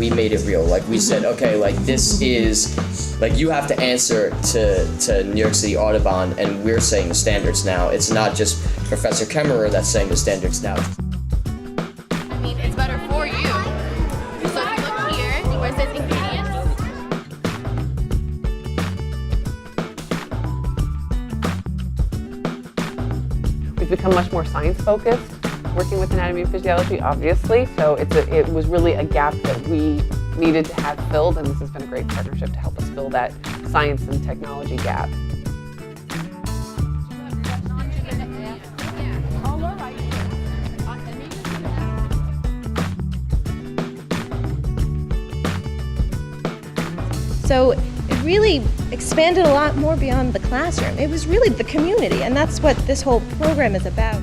we made it real. Like we said, okay, like this is, like you have to answer to New York City Audubon, and we're saying the standards now. It's not just Professor Kemmerer that's saying the standards now. I mean, it's better for you. So if you look here, where it says ingredients. We've become much more science focused, working with anatomy and physiology, obviously. So it was really a gap that we needed to have filled, and this has been a great partnership to help us fill that science and technology gap. So it really expanded a lot more beyond the classroom. It was really the community, and that's what this whole program is about.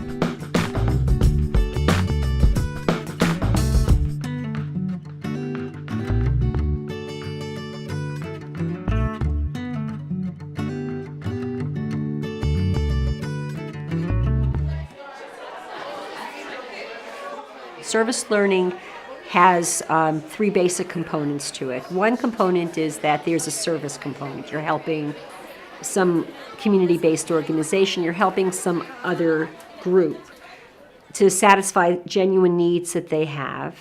Service learning has three basic components to it. One component is that there's a service component. You're helping some community-based organization, you're helping some other group to satisfy genuine needs that they have.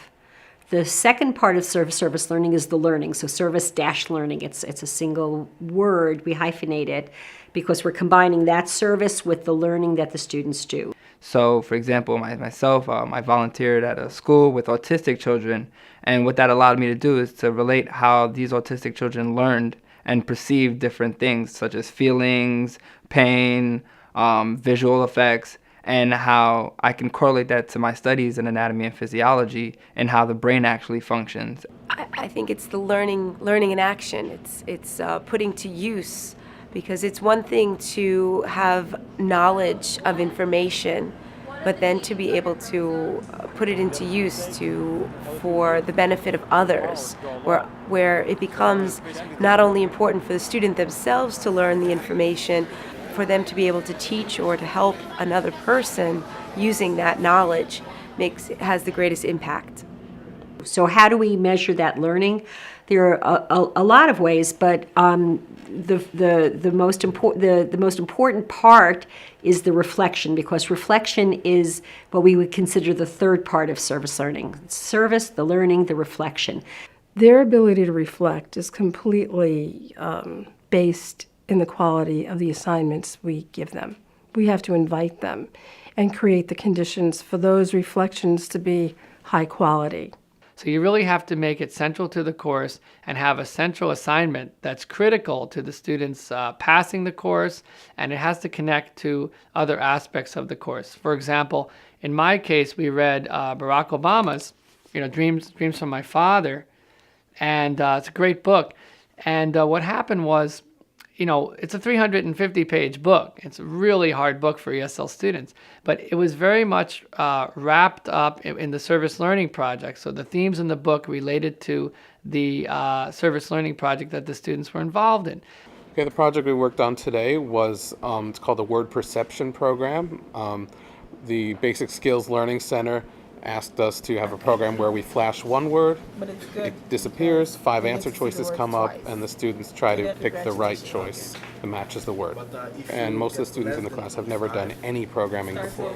The second part of service learning is the learning, so service-learning. It's a single word, we hyphenate it, because we're combining that service with the learning that the students do. So, for example, myself, I volunteered at a school with autistic children, and what that allowed me to do is to relate how these autistic children learned and perceived different things, such as feelings, pain, visual effects, and how I can correlate that to my studies in anatomy and physiology and how the brain actually functions. I think it's the learning in action. It's putting to use. Because it's one thing to have knowledge of information, but then to be able to put it into use for the benefit of others, where it becomes not only important for the student themselves to learn the information, for them to be able to teach or to help another person using that knowledge has the greatest impact. So how do we measure that learning? There are a lot of ways, but the most important part is the reflection, because reflection is what we would consider the third part of service learning. Service, the learning, the reflection. Their ability to reflect is completely based in the quality of the assignments we give them. We have to invite them and create the conditions for those reflections to be high quality. So you really have to make it central to the course and have a central assignment that's critical to the students passing the course, and it has to connect to other aspects of the course. For example, in my case, we read Barack Obama's, Dreams from My Father, and it's a great book. And what happened was, it's a 350-page book. It's a really hard book for ESL students, but it was very much wrapped up in the service learning project. So the themes in the book related to the service learning project that the students were involved in. Okay, the project we worked on today was, it's called the Word Perception Program. The Basic Skills Learning Center asked us to have a program where we flash one word, it disappears, 5 answer choices come up, and the students try to pick the right choice that matches the word. And most of the students in the class have never done any programming before.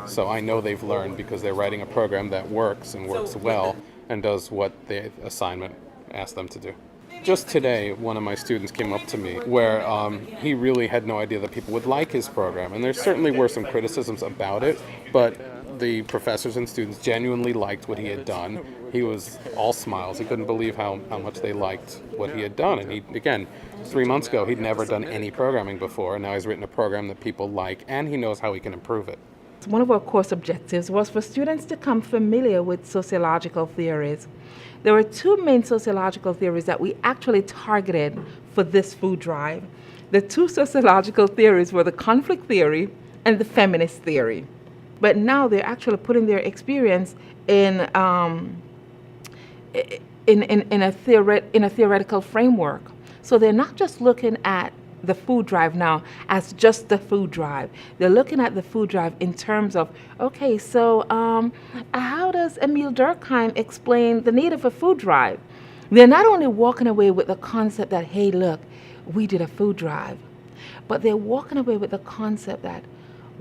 So I know they've learned because they're writing a program that works and works well and does what the assignment asked them to do. Just today, one of my students came up to me where he really had no idea that people would like his program. And there certainly were some criticisms about it, but the professors and students genuinely liked what he had done. He was all smiles. He couldn't believe how much they liked what he had done. And he, again, 3 months ago, he'd never done any programming before, and now he's written a program that people like, and he knows how he can improve it. One of our course objectives was for students to become familiar with sociological theories. There were 2 main sociological theories that we actually targeted for this food drive. The 2 sociological theories were the conflict theory and the feminist theory. But now they're actually putting their experience in a theoretical framework. So they're not just looking at the food drive now as just the food drive. They're looking at the food drive in terms of, okay, so how does Emile Durkheim explain the need of a food drive? They're not only walking away with the concept that, hey, look, we did a food drive, but they're walking away with the concept that,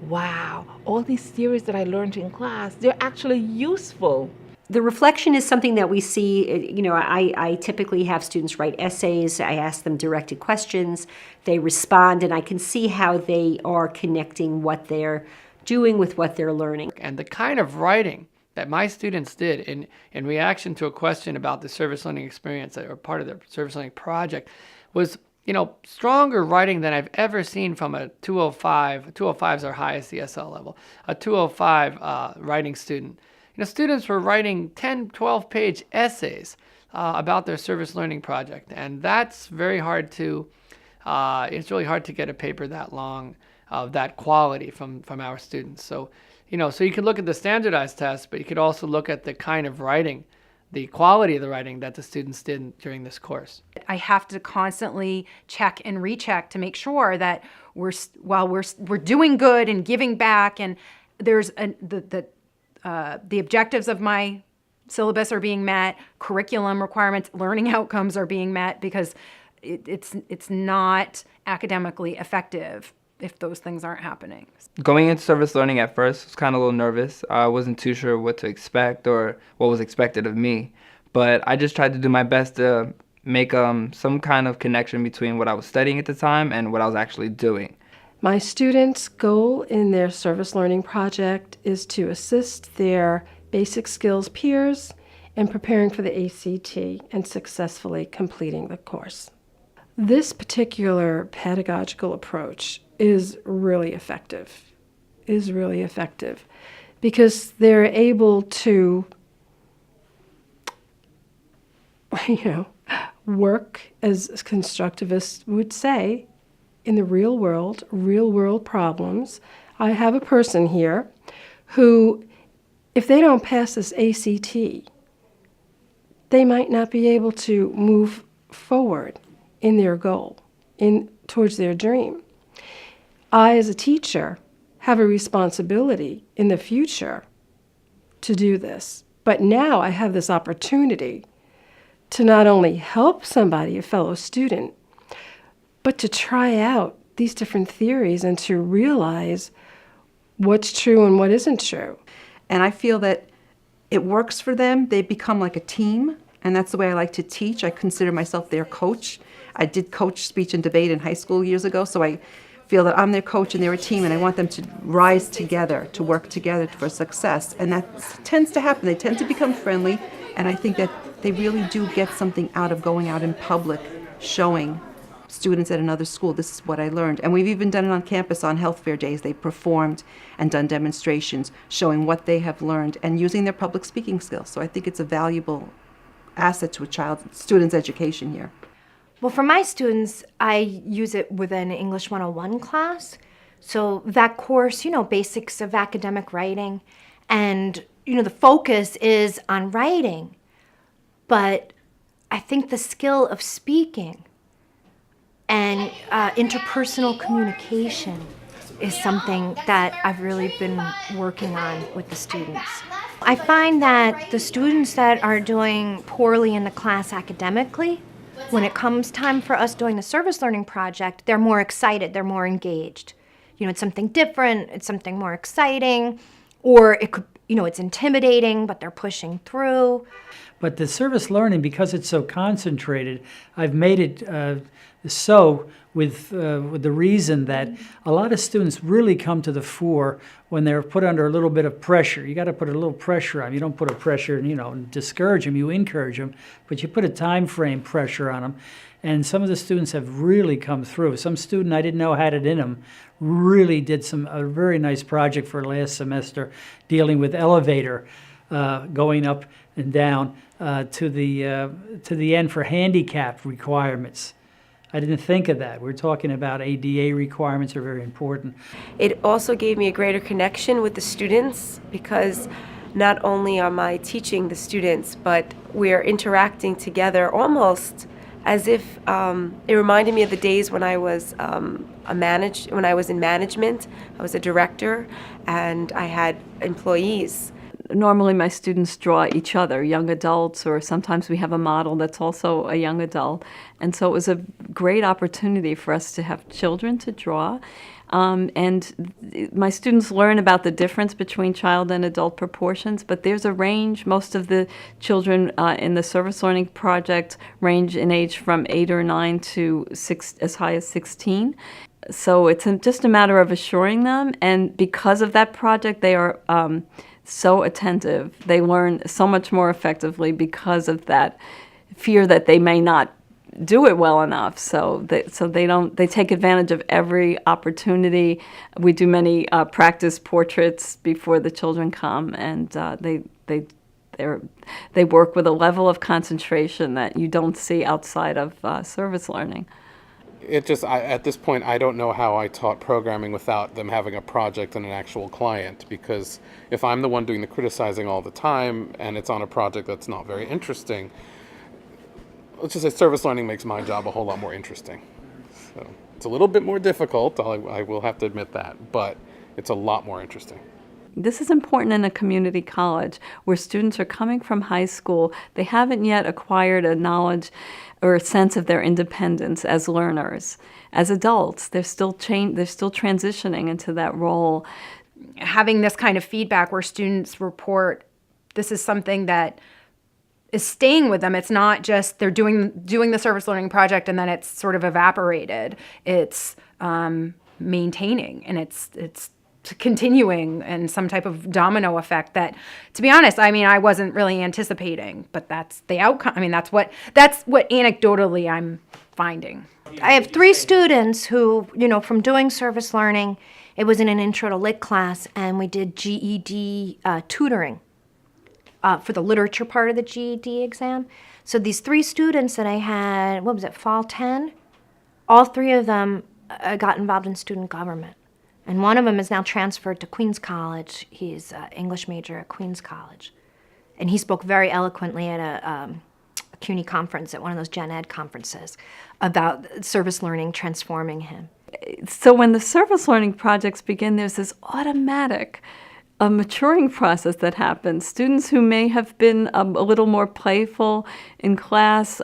wow, all these theories that I learned in class, they're actually useful. The reflection is something that we see, you know, I typically have students write essays, I ask them directed questions, they respond, and I can see how they are connecting what they're doing with what they're learning. And the kind of writing that my students did in reaction to a question about the service learning experience or part of the service learning project was, you know, stronger writing than I've ever seen from a 205. 205 is our highest ESL level. A 205 writing student. You know, students were writing 10, 12-page essays about their service learning project, and that's very hard to. It's really hard to get a paper that long of that quality from our students. So, you know, so you can look at the standardized test, but you could also look at the kind of writing, the quality of the writing that the students did during this course. I have to constantly check and recheck to make sure that while we're doing good and giving back, and there's the objectives of my syllabus are being met, curriculum requirements, learning outcomes are being met, because it's not academically effective if those things aren't happening. Going into service learning at first, I was kind of a little nervous. I wasn't too sure what to expect or what was expected of me, but I just tried to do my best to make some kind of connection between what I was studying at the time and what I was actually doing. My students' goal in their service learning project is to assist their basic skills peers in preparing for the ACT and successfully completing the course. This particular pedagogical approach is really effective, because they're able to, you know, work, as constructivists would say, in the real world problems. I have a person here who, if they don't pass this ACT, they might not be able to move forward in their goal, towards their dream. I, as a teacher, have a responsibility in the future to do this. But now I have this opportunity to not only help somebody, a fellow student, but to try out these different theories and to realize what's true and what isn't true. And I feel that it works for them. They become like a team, and that's the way I like to teach. I consider myself their coach. I did coach speech and debate in high school years ago, so I feel that I'm their coach and they're a team, and I want them to rise together, to work together for success. And that tends to happen. They tend to become friendly, and I think that they really do get something out of going out in public, showing students at another school, this is what I learned. And we've even done it on campus on health fair days. They performed and done demonstrations showing what they have learned and using their public speaking skills. So I think it's a valuable asset to a student's education here. Well, for my students, I use it with an English 101 class. So that course, you know, basics of academic writing, and, you know, the focus is on writing. But I think the skill of speaking and interpersonal communication is something that I've really been working on with the students. I find that the students that are doing poorly in the class academically, when it comes time for us doing the service learning project, they're more excited, they're more engaged. You know, it's something different, it's something more exciting, or it could, you know, it's intimidating, but they're pushing through. But the service learning, because it's so concentrated, I've made it so with the reason that a lot of students really come to the fore when they're put under a little bit of pressure. You got to put a little pressure on them. You don't put a pressure and, you know, discourage them, you encourage them, but you put a time frame pressure on them. And some of the students have really come through. Some student I didn't know had it in them really did a very nice project for last semester dealing with elevator going up and down to the end for handicap requirements. I didn't think of that. We're talking about ADA requirements are very important. It also gave me a greater connection with the students, because not only am I teaching the students, but we're interacting together almost as if it reminded me of the days when I was when I was in management. I was a director, and I had employees. Normally my students draw each other, young adults, or sometimes we have a model that's also a young adult. And so it was a great opportunity for us to have children to draw. And my students learn about the difference between child and adult proportions, but there's a range. Most of the children in the service learning project range in age from 8 or 9 to as high as 16. So it's just a matter of assuring them, and because of that project, they are so attentive. They learn so much more effectively because of that fear that they may not do it well enough. So they take advantage of every opportunity. We do many practice portraits before the children come, and they work with a level of concentration that you don't see outside of service learning. At this point, I don't know how I taught programming without them having a project and an actual client, because if I'm the one doing the criticizing all the time and it's on a project that's not very interesting, let's just say service learning makes my job a whole lot more interesting. So it's a little bit more difficult, I will have to admit that, but it's a lot more interesting. This is important in a community college where students are coming from high school. They haven't yet acquired a knowledge or a sense of their independence as learners. As adults, they're still transitioning into that role. Having this kind of feedback where students report this is something that is staying with them. It's not just they're doing the service learning project and then it's sort of evaporated. It's maintaining, and it's continuing in some type of domino effect that, to be honest, I mean, I wasn't really anticipating, but that's the outcome. I mean, that's what anecdotally I'm finding. I have 3 students who, from doing service learning, it was in an intro to lit class, and we did GED tutoring for the literature part of the GED exam. So these 3 students that I had, fall 10? All 3 of them got involved in student government. And one of them is now transferred to Queens College. He's an English major at Queens College. And he spoke very eloquently at a CUNY conference, at one of those Gen Ed conferences, about service learning transforming him. So when the service learning projects begin, there's this automatic maturing process that happens. Students who may have been a little more playful in class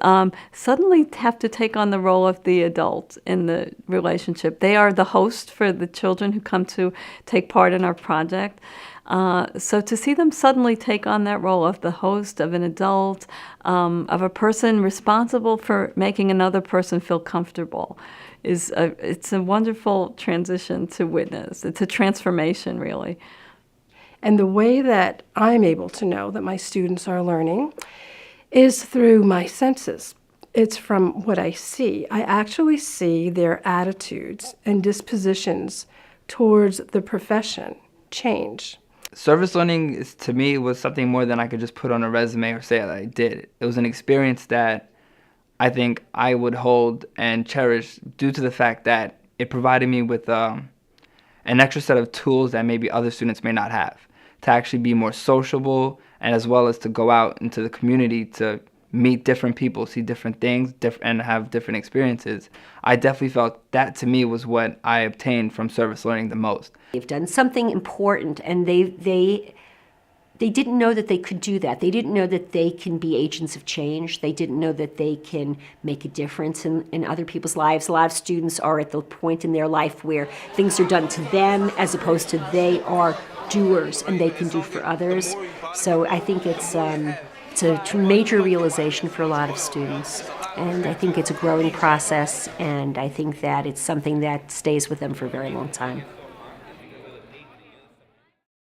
suddenly have to take on the role of the adult in the relationship. They are the host for the children who come to take part in our project. So to see them suddenly take on that role of the host, of an adult, of a person responsible for making another person feel comfortable, it's a wonderful transition to witness. It's a transformation, really. And the way that I'm able to know that my students are learning is through my senses. It's from what I see. I actually see their attitudes and dispositions towards the profession change. Service learning, to me, was something more than I could just put on a resume or say that I did. It was an experience that I think I would hold and cherish due to the fact that it provided me with an extra set of tools that maybe other students may not have, to actually be more sociable, and as well as to go out into the community to meet different people, see different things, and have different experiences. I definitely felt that, to me, was what I obtained from service learning the most. They've done something important, and they didn't know that they could do that. They didn't know that they can be agents of change. They didn't know that they can make a difference in other people's lives. A lot of students are at the point in their life where things are done to them as opposed to they are doers and they can do for others. So I think it's a major realization for a lot of students. And I think it's a growing process, and I think that it's something that stays with them for a very long time.